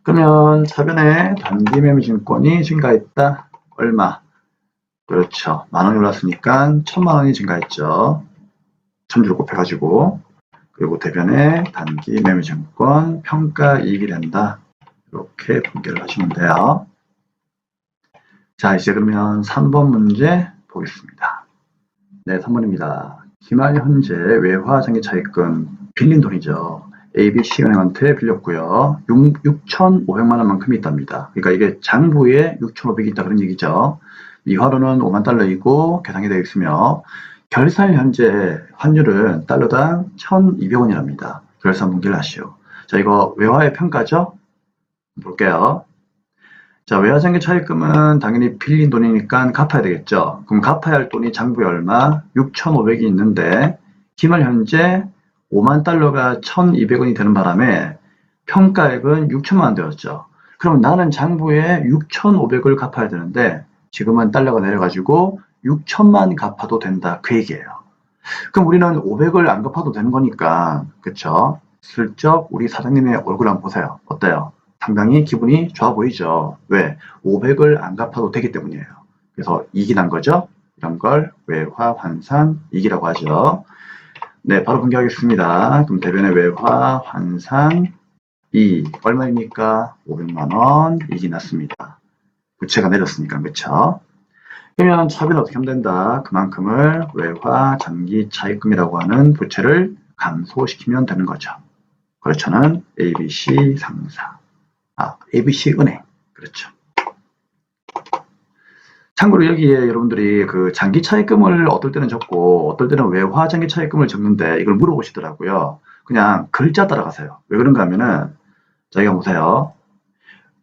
그러면 차변에 단기 매매증권이 증가했다. 얼마? 그렇죠. 만 원이 올랐으니까 1000만 원이 증가했죠. 1000주를 곱해가지고. 그리고 대변에 단기 매매증권 평가이익이 된다. 이렇게 분개를 하시면 돼요. 자, 이제 그러면 3번 문제 보겠습니다. 네, 3번입니다. 기말 현재 외화장기 차입금 빌린 돈이죠. ABC은행한테 빌렸고요. 6,500만 원만큼이 있답니다. 그러니까 이게 장부에 6,500이 있다 그런 얘기죠. 이화로는 5만 달러이고 계산이 되어 있으며 결산 현재 환율은 달러당 1,200원이랍니다. 결산 분기를 하시오. 자, 이거 외화의 평가죠? 볼게요. 자, 외화장기 차입금은 당연히 빌린 돈이니까 갚아야 되겠죠. 그럼 갚아야 할 돈이 장부에 얼마? 6,500이 있는데 기말 현재 5만 달러가 1,200원이 되는 바람에 평가액은 6천만 원 되었죠. 그럼 나는 장부에 6,500을 갚아야 되는데 지금은 달러가 내려가지고 6천만 갚아도 된다. 그 얘기예요. 그럼 우리는 500을 안 갚아도 되는 거니까, 그쵸? 슬쩍 우리 사장님의 얼굴 한번 보세요. 어때요? 상당히 기분이 좋아 보이죠? 왜? 500을 안 갚아도 되기 때문이에요. 그래서 이익이 난 거죠? 이런 걸 외화 환산 이익이라고 하죠. 네, 바로 공개하겠습니다. 그럼 대변의 외화 환산 이익 얼마입니까? 500만 원 이익이 났습니다. 부채가 내렸으니까, 그쵸? 그러면 차비는 어떻게 하면 된다? 그만큼을 외화 장기 차입금이라고 하는 부채를 감소시키면 되는 거죠. 거래처는 ABC 상사, ABC 은행. 그렇죠. 참고로 여기에 여러분들이 그 장기 차입금을 어떨 때는 적고 어떨 때는 외화 장기 차입금을 적는데 이걸 물어보시더라고요. 그냥 글자 따라가세요. 왜 그런가 하면은 저희가 보세요.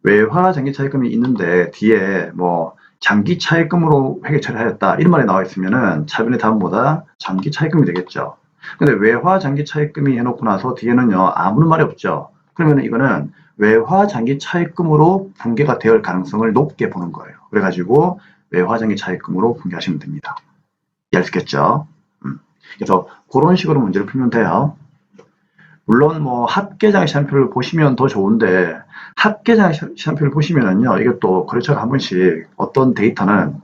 외화 장기 차입금이 있는데 뒤에 뭐 장기 차입금으로 회계 처리하였다 이런 말이 나와 있으면은 차변의 답보다 장기 차입금이 되겠죠. 근데 외화 장기 차입금이 해놓고 나서 뒤에는요 아무런 말이 없죠. 그러면 이거는 외화 장기 차입금으로 분계가 될 가능성을 높게 보는 거예요. 그래가지고 외화 장기 차입금으로 분계하시면 됩니다. 이해할 수 있겠죠? 그래서 그런 식으로 문제를 풀면 돼요. 물론 뭐 합계장 시간표를 보시면 더 좋은데 합계장 시간표를 보시면은요 이게 또 거래처가 한 번씩 어떤 데이터는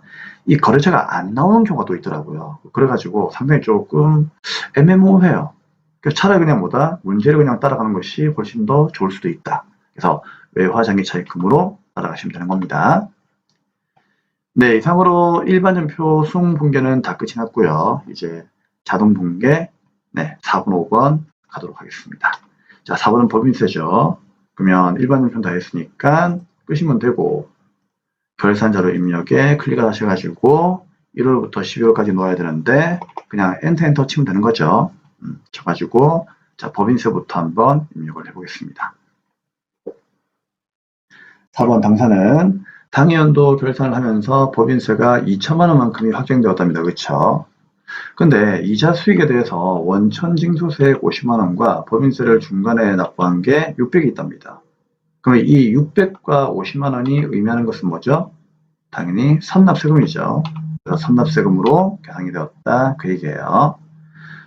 이 거래처가 안 나오는 경우가 또 있더라고요. 그래가지고 상당히 조금 애매모호해요. 차라리 그냥 뭐다 문제를 그냥 따라가는 것이 훨씬 더 좋을 수도 있다. 그래서 외화장기 차입금으로 따라가시면 되는 겁니다. 네, 이상으로 일반전표 수능분계는 다 끝이 났고요. 이제 자동분계 네, 4번, 5번 가도록 하겠습니다. 자, 4번은 법인세죠. 그러면 일반전표 다 했으니까 끄시면 되고 결산자료 입력에 클릭하셔가지고 1월부터 12월까지 넣어야 되는데 그냥 엔터 치면 되는 거죠. 쳐가지고 자 법인세부터 한번 입력을 해보겠습니다. 4번 당사는 당해연도 결산을 하면서 법인세가 2천만 원만큼이 확정되었답니다. 그렇죠? 근데 이자 수익에 대해서 원천징수세액 50만 원과 법인세를 중간에 납부한 게 600이 있답니다. 그러면 이 600과 50만 원이 의미하는 것은 뭐죠? 당연히 선납세금이죠. 그래서 선납세금으로 계산이 되었다. 그 얘기예요.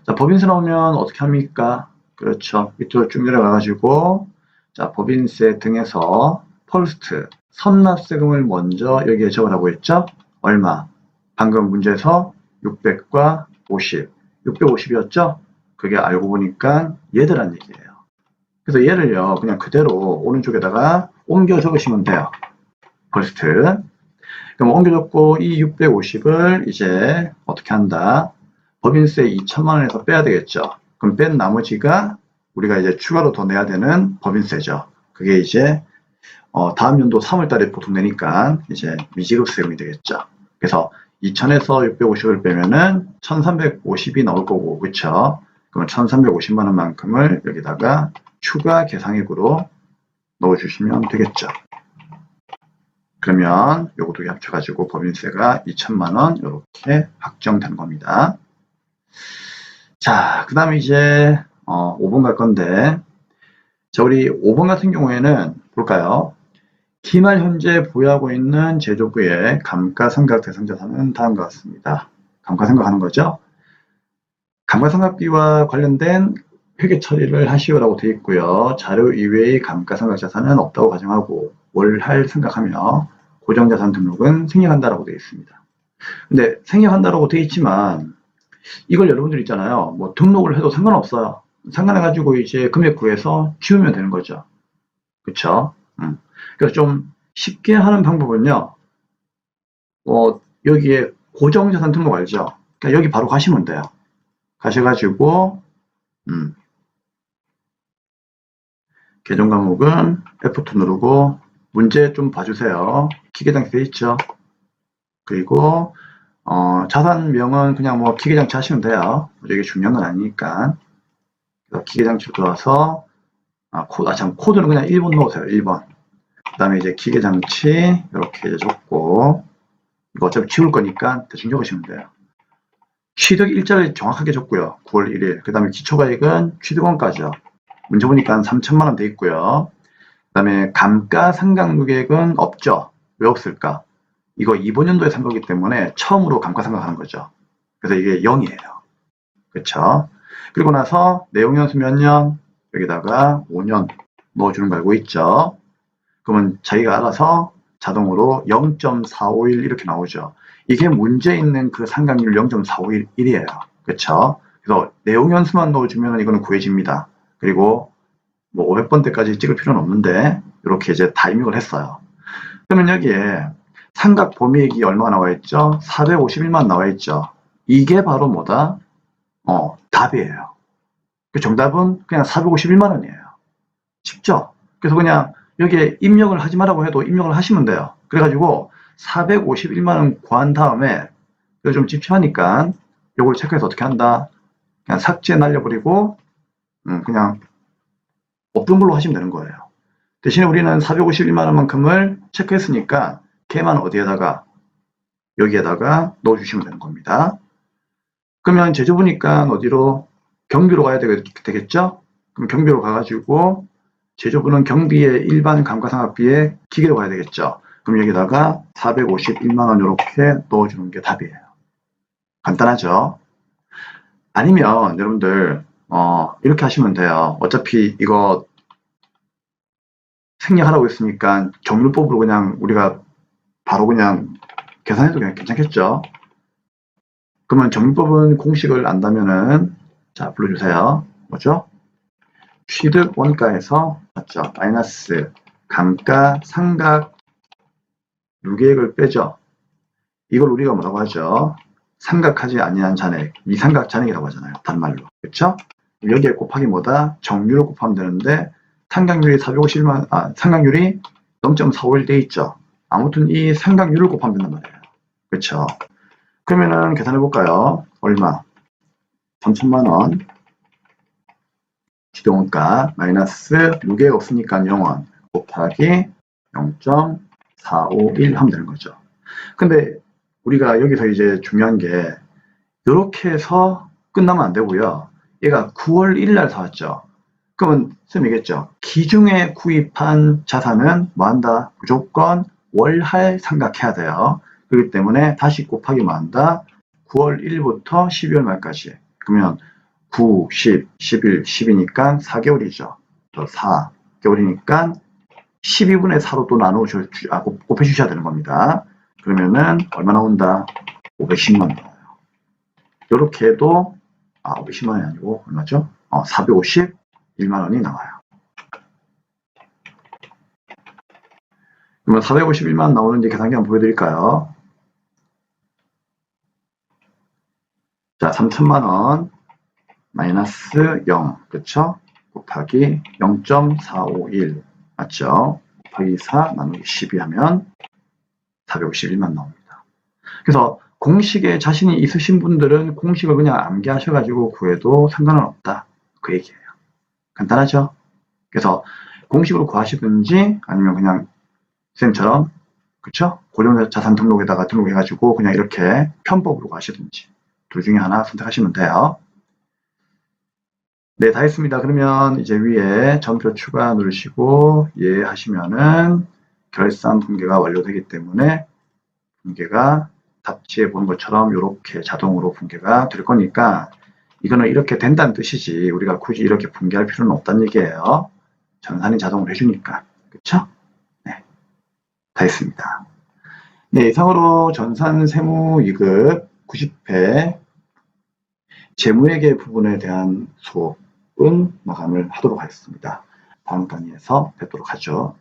자, 법인세 나오면 어떻게 합니까? 그렇죠. 밑으로 쭉 내려가가지고 자, 법인세 등에서 퍼스트 선납세금을 먼저 여기에 적으라고 했죠? 얼마? 방금 문제에서 600과 50, 650이었죠? 그게 알고 보니까 얘들란 얘기예요. 그래서 얘를요, 그냥 그대로 오른쪽에다가 옮겨 적으시면 돼요. 퍼스트. 그럼 옮겨 적고 이 650을 이제 어떻게 한다? 법인세 2천만 원에서 빼야 되겠죠. 그럼 뺀 나머지가 우리가 이제 추가로 더 내야 되는 법인세죠. 그게 이제 다음 연도 3월 달에 보통 내니까 이제 미지급세금이 되겠죠. 그래서 2000에서 650을 빼면은 1350이 나올 거고, 그쵸? 그럼 1350만 원만큼을 여기다가 추가 계상액으로 넣어주시면 되겠죠. 그러면 요거 두 개 합쳐가지고 법인세가 2천만 원 이렇게 확정된 겁니다. 자, 그 다음에 이제 5번 갈 건데 자, 우리 5번 같은 경우에는 볼까요? 기말 현재 보유하고 있는 제조구의 감가상각 대상자산은 다음과 같습니다. 감가상각하는 거죠. 감가상각비와 관련된 회계 처리를 하시오라고 되어 있고요. 자료 이외의 감가상각 자산은 없다고 가정하고 월할 생각하며 고정자산 등록은 생략한다라고 되어 있습니다. 근데 생략한다라고 되어 있지만 이걸 여러분들 있잖아요. 뭐 등록을 해도 상관없어요. 상관해가지고 이제 금액 구해서 지우면 되는 거죠. 그쵸? 그래서 좀 쉽게 하는 방법은요. 여기에 고정자산 등록 알죠? 그러니까 여기 바로 가시면 돼요. 가셔가지고 계정 과목은 F2 누르고 문제 좀 봐주세요. 기계장치 돼 있죠? 그리고 자산명은 그냥 뭐 기계장치 하시면 돼요. 이게 중요한 건 아니니까. 기계장치로 들어와서 코드는 그냥 1번 넣으세요. 1번. 그 다음에 이제 기계장치 이렇게 이제 적고 이거 어차피 지울 거니까 대충 적으시면 돼요. 취득 일자를 정확하게 적고요. 9월 1일. 그 다음에 기초가액은 취득원가죠. 문제 보니까 3천만 원 돼 있고요. 그 다음에 감가상각유객은 없죠. 왜 없을까? 이거 이번 연도에 산 거기 때문에 처음으로 감가상각하는 거죠. 그래서 이게 0이에요. 그렇죠? 그리고 나서 내용연수 몇 년? 여기다가 5년 넣어주는 거 알고 있죠? 그러면 자기가 알아서 자동으로 0.451 이렇게 나오죠. 이게 문제 있는 그 상각률 0.451이에요. 그렇죠? 그래서 내용연수만 넣어주면 이거는 구해집니다. 그리고 뭐 500번대까지 찍을 필요는 없는데 이렇게 이제 다 입력을 했어요. 그러면 여기에 상각 범위액이 얼마가 나와 있죠? 451만 나와 있죠. 이게 바로 뭐다? 답이에요. 그 정답은 그냥 451만 원이에요. 쉽죠? 그래서 그냥 여기에 입력을 하지 말라고 해도 입력을 하시면 돼요. 그래가지고 451만 원 구한 다음에 이거 좀 찝찝하니까 이걸 체크해서 어떻게 한다? 그냥 삭제 날려버리고 그냥 없던 걸로 하시면 되는 거예요. 대신에 우리는 451만 원만큼을 체크했으니까 걔만 어디에다가 여기에다가 넣어주시면 되는 겁니다. 그러면 제조 보니까 어디로? 경비로 가야 되겠죠? 그럼 경비로 가가지고 제조부는 경비의 일반 감가상각비에 기계로 가야 되겠죠? 그럼 여기다가 451만 원 이렇게 넣어주는 게 답이에요. 간단하죠? 아니면 여러분들 이렇게 하시면 돼요. 어차피 이거 생략하라고 했으니까 정률법으로 그냥 우리가 바로 그냥 계산해도 그냥 괜찮겠죠? 그러면 정률법은 공식을 안다면은 자 불러주세요. 뭐죠? 취득 원가에서 맞죠? 마이너스 감가상각 유계액을 빼죠. 이걸 우리가 뭐라고 하죠? 삼각하지 아니한 잔액, 미삼각 잔액이라고 하잖아요. 단말로. 그렇죠? 여기에 곱하기 뭐다? 정률을 곱하면 되는데 상각률이 451만 상각률이 0.451 돼 있죠. 아무튼 이 상각률을 곱하면 된단 말이에요. 그렇죠? 그러면은 계산해 볼까요? 얼마? 3천만 원. 지동원가 마이너스 무게가 없으니까 0원 곱하기 0.451 하면 되는 거죠. 근데 우리가 여기서 이제 중요한 게 이렇게 해서 끝나면 안 되고요. 얘가 9월 1일 날 사왔죠. 그러면 쌤이겠죠. 기중에 구입한 자산은 뭐 한다? 무조건 월할 삼각해야 돼요. 그렇기 때문에 다시 곱하기 뭐 한다? 9월 1일부터 12월 말까지. 그러면 9, 10, 11, 10이니까 4개월이죠. 또 4개월이니까 12분의 4로 또 곱해주셔야 되는 겁니다. 그러면은 얼마 나온다? 510만 원 나와요. 이렇게 해도 510만 원이 아니고 얼마죠? 451만 원이 나와요. 그러면 451만 원 나오는지 계산기 한번 보여드릴까요? 자, 3천만 원 마이너스 0, 그쵸? 곱하기 0.451 맞죠? 곱하기 4 나누기 12 하면 451만 나옵니다. 그래서 공식에 자신이 있으신 분들은 공식을 그냥 암기하셔가지고 구해도 상관은 없다. 그 얘기예요. 간단하죠? 그래서 공식으로 구하시든지 아니면 그냥 쌤처럼 그쵸? 고령자산 등록에다가 등록해가지고 그냥 이렇게 편법으로 가시든지 둘 중에 하나 선택하시면 돼요. 네, 다 했습니다. 그러면 이제 위에 전표 추가 누르시고 예 하시면은 결산 분계가 완료되기 때문에 분계가 답지에 보는 것처럼 이렇게 자동으로 분계가 될 거니까 이거는 이렇게 된다는 뜻이지 우리가 굳이 이렇게 분계할 필요는 없다는 얘기예요. 전산이 자동으로 해주니까. 그쵸? 네, 다 했습니다. 네, 이상으로 전산 세무 2급 90회 재무회계 부분에 대한 수업은 마감을 하도록 하겠습니다. 다음 강의에서 뵙도록 하죠.